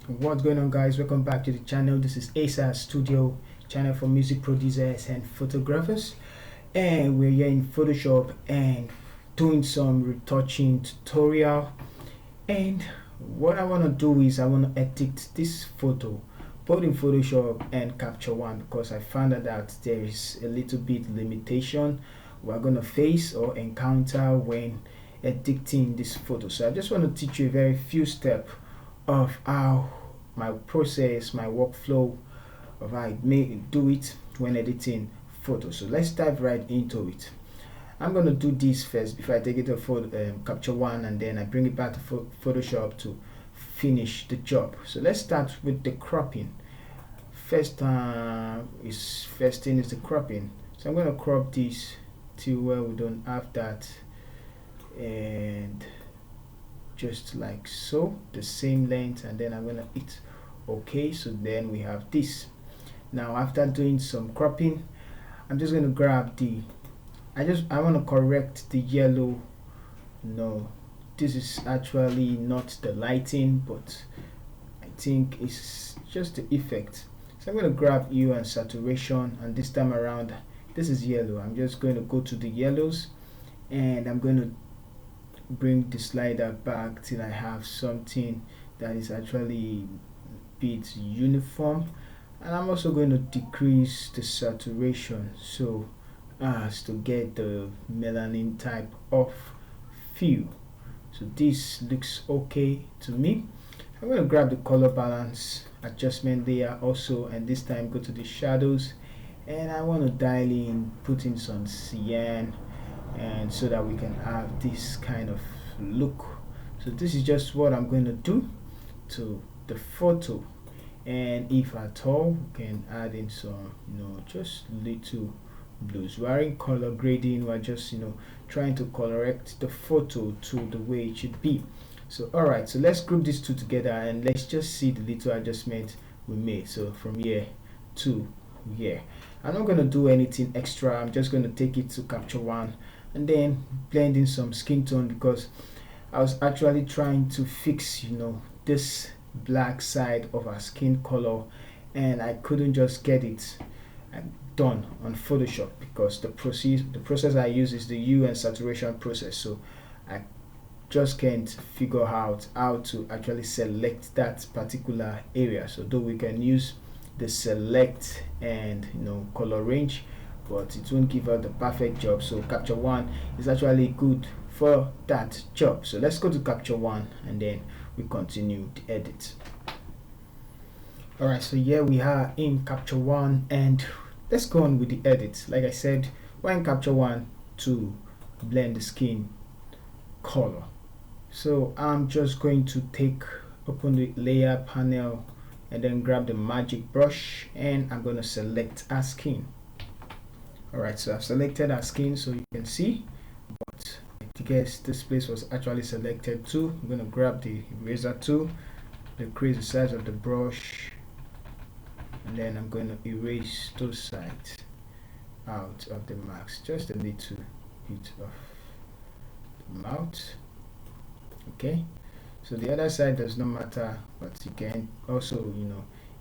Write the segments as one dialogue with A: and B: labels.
A: What's going on, guys? Welcome back to the channel. This is ASA Studio, channel for music producers and photographers, and we're here in Photoshop and doing some retouching tutorial. And what I want to do is I want to edit this photo both in Photoshop and Capture One, because I found out that there is a little bit limitation we're going to face or encounter when editing this photo. So I just want to teach you a very few steps of how my process, my workflow of how I may do it when editing photos. So let's dive right into it. I'm going to do this first before I take it to Capture One, and then I bring it back to Photoshop to finish the job. So let's start with the cropping. First thing is the cropping. So I'm going to crop this till where we don't have that, and just like so, the same length, and then I'm gonna hit OK. So then we have this. Now after doing some cropping, I'm just gonna grab I want to correct the yellow. No, this is actually not the lighting, but I think it's just the effect. So I'm gonna grab hue and saturation, and this time around this is yellow. I'm just going to go to the yellows, and I'm going to bring the slider back till I have something that is actually a bit uniform. And I'm also going to decrease the saturation so as to get the melanin type of feel. So this looks okay to me. I'm going to grab the color balance adjustment layer also, and this time go to the shadows, and I want to dial in, put in some cyan, and so that we can have this kind of look. So this is just what I'm going to do to the photo, and if at all we can add in some just little blues. We are in color grading, we're just trying to correct the photo to the way it should be. So alright, so let's group these two together and let's just see the little adjustment we made. So from here to here, I'm not going to do anything extra. I'm just going to take it to Capture One and then blend in some skin tone, because I was actually trying to fix this black side of our skin color, and I couldn't just get it done on Photoshop because the process I use is the hue and saturation process. So I just can't figure out how to actually select that particular area. So though we can use the select and color range, but it won't give us the perfect job. So Capture One is actually good for that job. So let's go to Capture One and then we continue the edit. Alright, so here we are in Capture One, and let's go on with the edit. Like I said, we're in Capture One to blend the skin color. So I'm just going to open the layer panel and then grab the magic brush, and I'm going to select our skin. Alright, so I've selected our skin, so you can see, but I guess this place was actually selected too. I'm going to grab the eraser tool, decrease the size of the brush, and then I'm going to erase those sides out of the marks, just a little bit of the mouth. Okay, so the other side does not matter, but you can also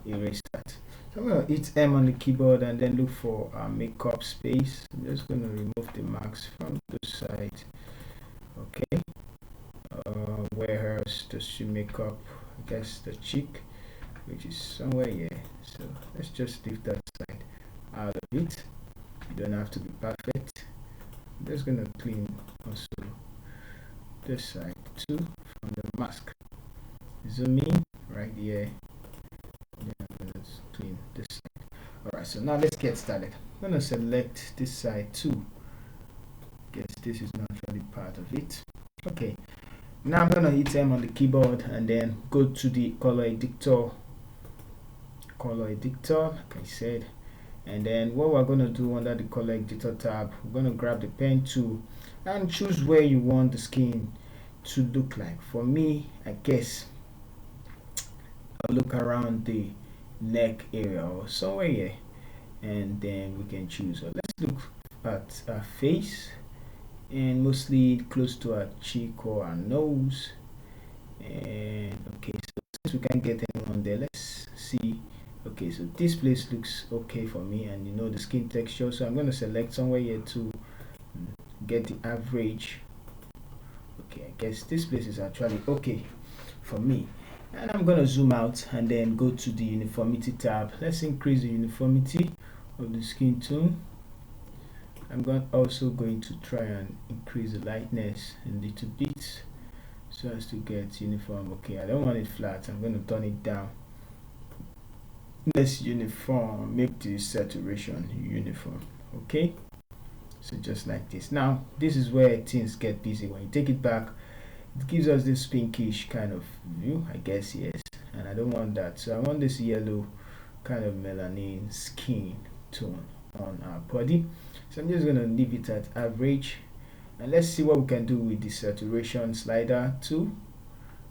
A: erase that. So I'm going to hit M on the keyboard and then look for makeup space. I'm just going to remove the marks from the side. Okay, where else does she make up? I guess the cheek, which is somewhere here. So let's just leave that side out of it. You don't have to be perfect. I'm just going to clean also this side too from the mask. Zoom in right here. Let's clean this side. Alright, so now let's get started. I'm going to select this side too. Guess this is not really part of it. Okay, now I'm going to hit M on the keyboard and then go to the color editor, like I said, and then what we're going to do under the color editor tab, we're going to grab the pen tool and choose where you want the skin to look like. For me, I guess I'll look around the neck area or somewhere here, and then we can choose. So let's look at our face, and mostly close to our cheek or our nose. And okay, so since we can't get anyone on there. Let's see. Okay, so this place looks okay for me, and the skin texture, so I'm going to select somewhere here to get the average. Okay, I guess this place is actually okay for me, and I'm going to zoom out and then go to the uniformity tab. Let's increase the uniformity of the skin tone. I'm also going to try and increase the lightness a little bit so as to get uniform. Okay, I don't want it flat, I'm going to turn it down. Let's uniform, make the saturation uniform. Okay, so just like this. Now this is where things get busy. When you take it back, it gives us this pinkish kind of view, I guess. Yes, and I don't want that, so I want this yellow kind of melanin skin tone on our body. So I'm just going to leave it at average, and let's see what we can do with the saturation slider too.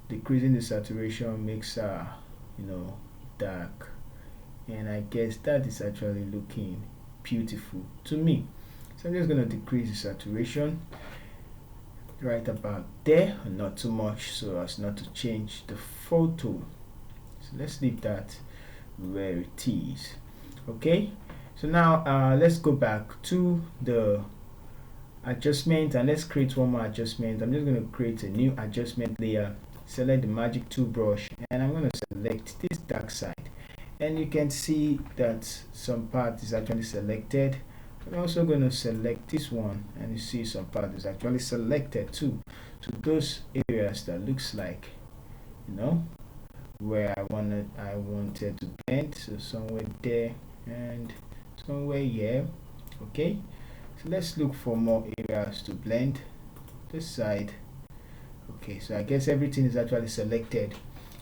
A: Decreasing the saturation makes dark, and I guess that is actually looking beautiful to me. So I'm just going to decrease the saturation right about there, not too much so as not to change the photo. So let's leave that where it is. Okay, so now let's go back to the adjustment, and let's create one more adjustment. I'm just going to create a new adjustment layer, select the magic tool brush, and I'm going to select this dark side, and you can see that some part is actually selected. I'm also going to select this one, and you see some part is actually selected too. So those areas that looks like where I wanted to blend, so somewhere there and somewhere here. Okay, so let's look for more areas to blend. This side. Okay, so I guess everything is actually selected.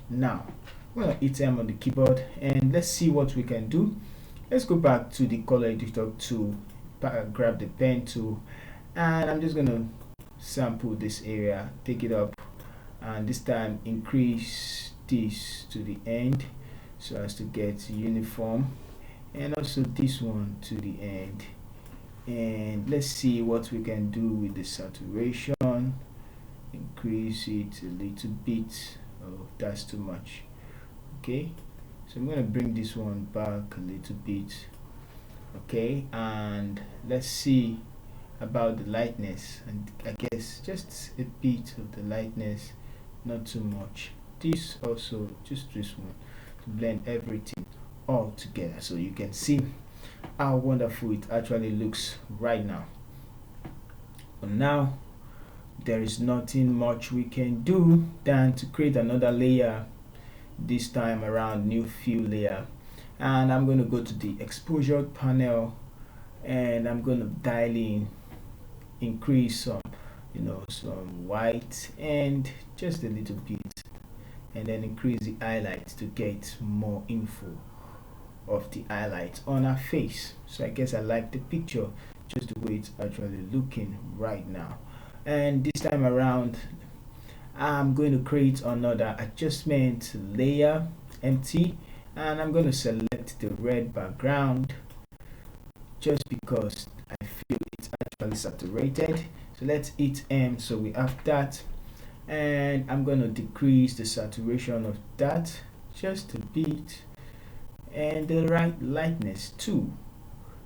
A: Now I'm going to hit M on the keyboard, and let's see what we can do. Let's go back to the color editor to grab the pen tool, and I'm just going to sample this area, take it up, and this time increase this to the end so as to get uniform, and also this one to the end. And let's see what we can do with the saturation. Increase it a little bit. Oh, that's too much. Okay, so I'm going to bring this one back a little bit. Okay, and let's see about the lightness, and I guess just a bit of the lightness, not too much. This also, just this one, to blend everything all together so you can see how wonderful it actually looks right now. But now there is nothing much we can do than to create another layer, this time around new fill layer, and I'm going to go to the exposure panel, and I'm going to dial in, increase some some white and just a little bit, and then increase the highlights to get more info of the highlights on our face. So I guess I like the picture just the way it's actually looking right now. And this time around I'm going to create another adjustment layer, empty, and I'm going to select the red background just because I feel it's actually saturated. So let's hit M, so we have that, and I'm going to decrease the saturation of that just a bit, and the right lightness too.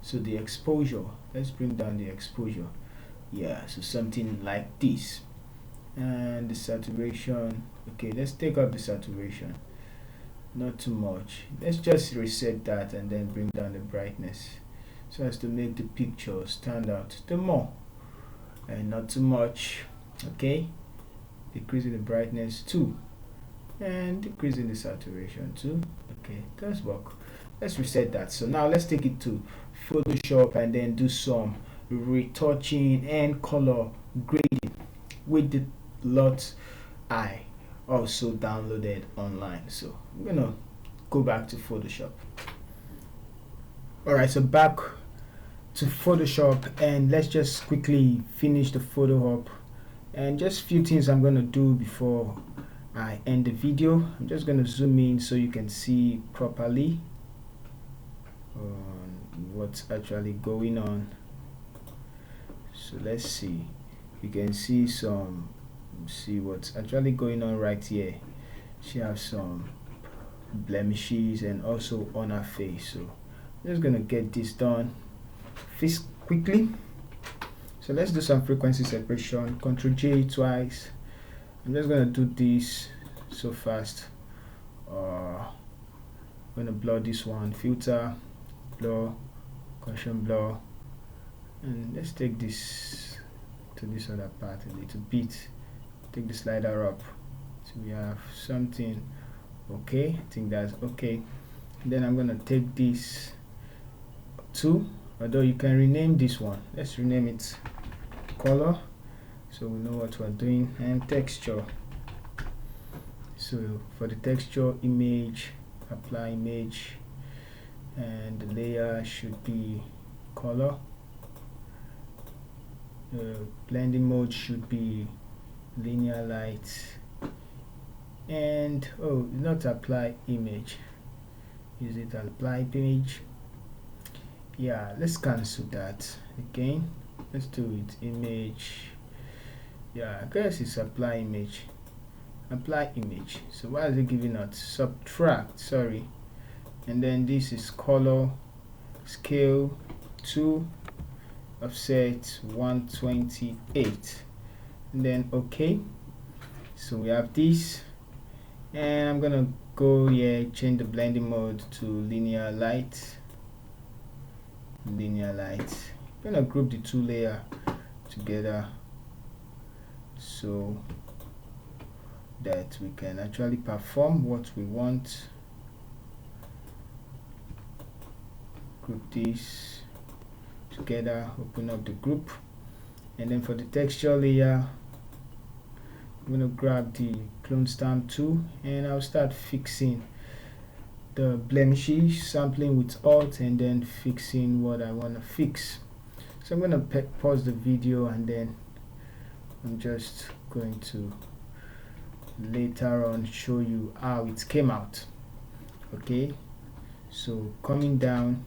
A: So the exposure, let's bring down the exposure. Yeah, so something like this. And the saturation, okay, let's take up the saturation, not too much. Let's just reset that and then bring down the brightness so as to make the picture stand out the more, and not too much. Okay, decreasing the brightness too, and decreasing the saturation too. Okay, does work. Let's reset that. So now let's take it to Photoshop and then do some retouching and color grading with the LUTs I also downloaded online. So I'm gonna go back to Photoshop. Alright, so back to Photoshop, and let's just quickly finish the photohop, and just few things I'm gonna do before I end the video. I'm just gonna zoom in so you can see properly what's actually going on. So let's see, you can see see what's actually going on right here. She has some blemishes and also on our face. So I'm just gonna get this done quickly. So let's do some frequency separation. Ctrl J twice. I'm just gonna do this so fast. I'm gonna blur this one, filter, blur, Gaussian blur, and let's take this to this other part a little bit. Take the slider up so we have something okay. I think that's okay. And then I'm gonna take this to, although you can rename this one, let's rename it color so we know what we're doing, and texture. So for the texture, image, apply image, and the layer should be color. Blending mode should be linear light, and not apply image, is it apply image? Yeah, let's cancel that again. Let's do it image. Yeah, I guess it's apply image. Apply image. So why is it giving us subtract? Sorry. And then this is color, scale 2, offset 128, and then okay. So we have this, and I'm gonna go here, change the blending mode to linear light. Linear light. I'm gonna group the two layers together so that we can actually perform what we want. Group this together, open up the group, and then for the texture layer, I'm gonna grab the clone stamp tool and I'll start fixing the blemishes, sampling with Alt, and then fixing what I want to fix. So I'm gonna pause the video, and then I'm just going to later on show you how it came out. Okay, so coming down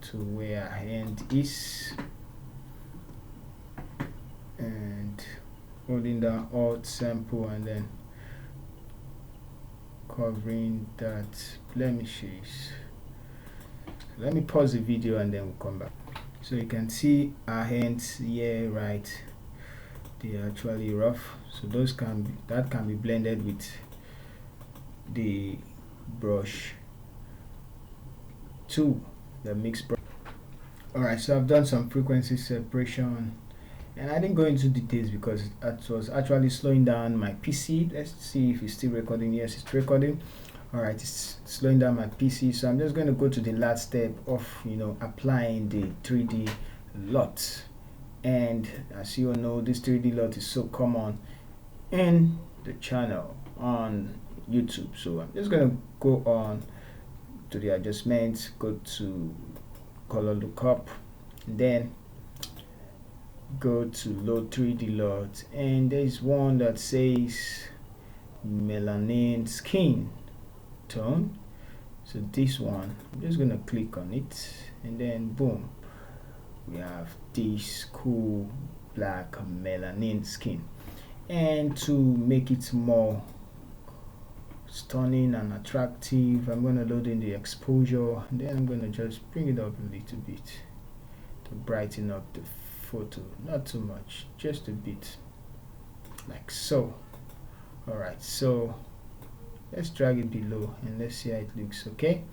A: to where our hand is and holding down Alt, sample, and then covering that blemishes. So let me pause the video and then we'll come back. So you can see our hands here, right? They are actually rough, so those that can be blended with the brush tool, the mix brush. Alright, so I've done some frequency separation, and I didn't go into details because it was actually slowing down my PC. Let's see if it's still recording. Yes, it's recording. Alright, it's slowing down my PC, so I'm just going to go to the last step of applying the 3D LUT. And as you all know, this 3D LUT is so common in the channel on YouTube. So I'm just going to go on to the adjustments, go to color lookup, then go to load 3D LUT, and there's one that says melanin skin tone. So this one, I'm just gonna click on it, and then boom, we have this cool black melanin skin. And to make it more stunning and attractive, I'm gonna load in the exposure, and then I'm gonna just bring it up a little bit to brighten up the photo. Not too much, just a bit, like so. Alright, so let's drag it below and let's see how it looks. Okay,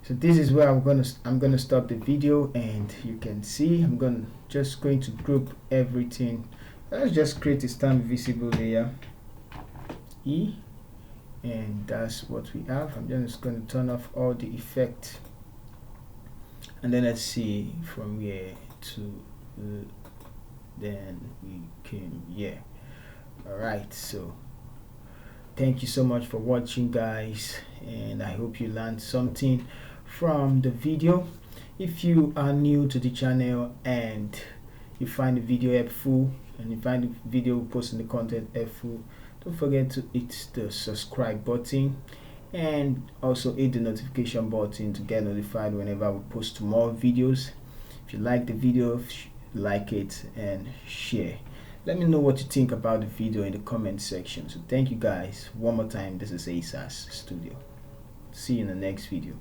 A: so this is where I'm gonna stop the video, and you can see I'm just going to group everything. Let's just create a stamp visible layer, E, and that's what we have. I'm just going to turn off all the effect, and then let's see from here to then we came here. Alright, so thank you so much for watching, guys, and I hope you learned something from the video. If you are new to the channel and you find the video helpful, and you find the video posting the content helpful, don't forget to hit the subscribe button and also hit the notification button to get notified whenever we post more videos. If you like the video, like it and share. Let me know what you think about the video in the comment section. So thank you guys one more time. This is ASAS Studio. See you in the next video.